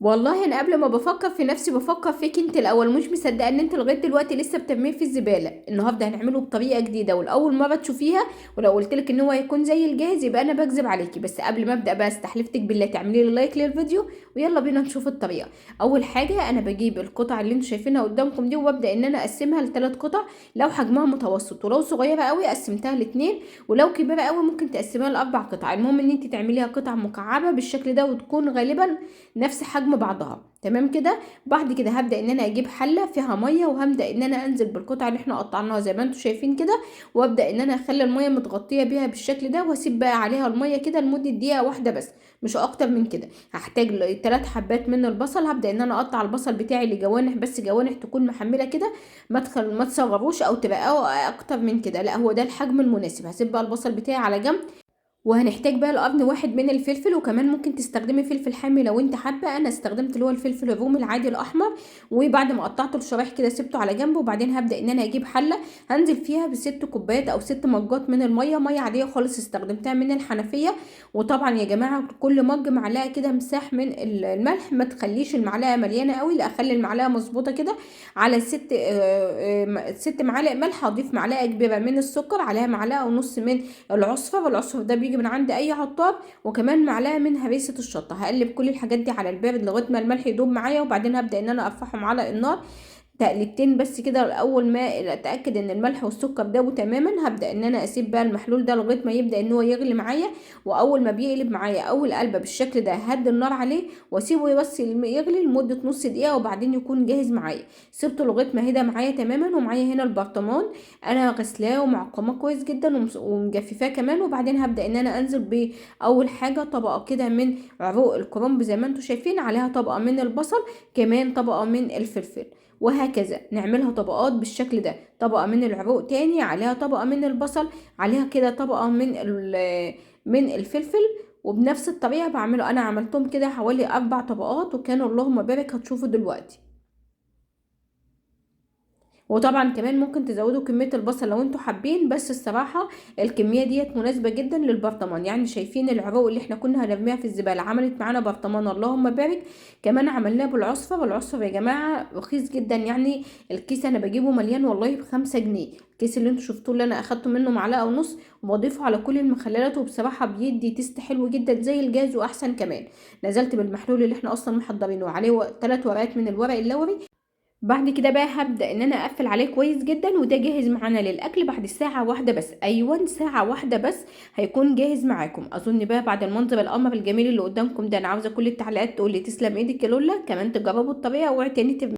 والله انا قبل ما بفكر في نفسي بفكر فيك انت الاول، مش مصدقه ان انت لغايه دلوقتي لسه بترميه في الزباله. النهارده هنعمله بطريقه جديده والاول مره تشوفيها، ولو قلت لك ان هو هيكون زي الجاهز يبقى انا بكذب عليكي. بس قبل ما ابدا بقى استحلفتك بالله تعملي لي لايك للفيديو ويلا بينا نشوف الطريقه. اول حاجه انا بجيب القطع اللي انتوا شايفينها قدامكم دي وببدا ان انا اقسمها لثلاث قطع. لو حجمها متوسط، ولو صغيره قوي قسمتها لاتنين، ولو كبيره قوي ممكن تقسمها لاربع قطع. المهم ان انت تعمليها قطع مكعبه بالشكل ده وتكون غالبا نفس حجم بعضها. تمام كده. بعد كده هبدا ان انا اجيب حله فيها ميه وهبدا ان انا انزل بالقطع اللي احنا قطعناها زي ما انتم شايفين كده، وابدا ان انا اخلي الميه متغطيه بيها بالشكل ده واسيب بقى عليها الميه كده لمده دقيقه واحده بس، مش اكتر من كده. هحتاج 3 حبات من البصل. هبدا ان انا اقطع البصل بتاعي لجوانح، بس جوانح تكون محمله كده، ما تصغروش او تبقى اكتر من كده، لا هو ده الحجم المناسب. هسيب بقى البصل بتاعي على جنب، وهنحتاج بقى القرن واحد من الفلفل، وكمان ممكن تستخدمي فلفل حامي لو انت حابه. انا استخدمت اللي هو الفلفل الرومي العادي الاحمر. وبعد ما قطعته الشرايح كده سبته على جنب، وبعدين هبدا ان انا اجيب حله هنزل فيها بست كوبايات او 6 مجات من الميه، ميه عاديه خالص استخدمتها من الحنفيه. وطبعا يا جماعه كل مج معلقه كده مساح من الملح، ما تخليش المعلقه مليانه قوي، لا اخلي المعلقه مظبوطه كده. على 6 معالق ملح هضيف معلقه كبيره من السكر، عليها معلقه ونص من العصفر ده بيجي من عند اي عطار، وكمان معلقه من هريسه الشطه. هقلب كل الحاجات دي على البارد لغايه ما الملح يدوب معايا، وبعدين هبدا ان انا ارفعهم على النار تقليبتين بس كده. اول ما اتاكد ان الملح والسكر دابوا تماما هبدا ان انا اسيب بقى المحلول ده لغايه ما يبدا ان هو يغلي معايا. واول ما بيقلب معايا اول قلبه بالشكل ده هدي النار عليه واسيبه بس يغلي لمده نص دقيقه، وبعدين يكون جاهز معايا. سبته لغايه ما هدى معايا تماما. ومعايا هنا البرطمان انا غسلاه ومعقماه كويس جدا ومجففاه كمان. وبعدين هبدا ان انا انزل باول حاجه طبقه كده من عروق الكرنب زي ما انتم شايفين، عليها طبقه من البصل، كمان طبقه من الفلفل، وهكذا نعملها طبقات بالشكل ده. طبقة من العروق تاني عليها طبقة من البصل، عليها كده طبقة من الفلفل. وبنفس الطريقة بعمله. انا عملتهم كده حوالي 4 طبقات وكانوا اللهم بارك هتشوفوا دلوقتي. وطبعا كمان ممكن تزودوا كمية البصل لو انتوا حابين، بس الصراحة الكمية ديت مناسبة جدا للبرطمان. يعني شايفين العروق اللي احنا كنا هنرميها في الزبالة عملت معانا برطمان اللهم بارك. كمان عملناه بالعصفر. العصفر يا جماعة رخيص جدا، يعني الكيس انا بجيبه مليان والله ب5 جنيه. الكيس اللي انتوا شفتوه اللي انا اخدته منه معلقة ونص، وبضيفه على كل المخللات، وبصراحة بيدي تيست حلو جدا زي الجاز واحسن كمان. نزلت بالمحلول اللي احنا اصلا محضرينه عليه 3 ورقات من الورق اللوري. بعد كده بقى هبدأ ان انا اقفل عليه كويس جدا، وده جاهز معانا للاكل بعد ساعة واحدة بس. ايوه ساعة واحدة بس هيكون جاهز معاكم. اظن بقى بعد المنظر القمر الجميل اللي قدامكم ده انا عاوزة كل التعليقات تقول لي تسلم ايدك يا لولا، كمان تجربوا الطريقة واعتني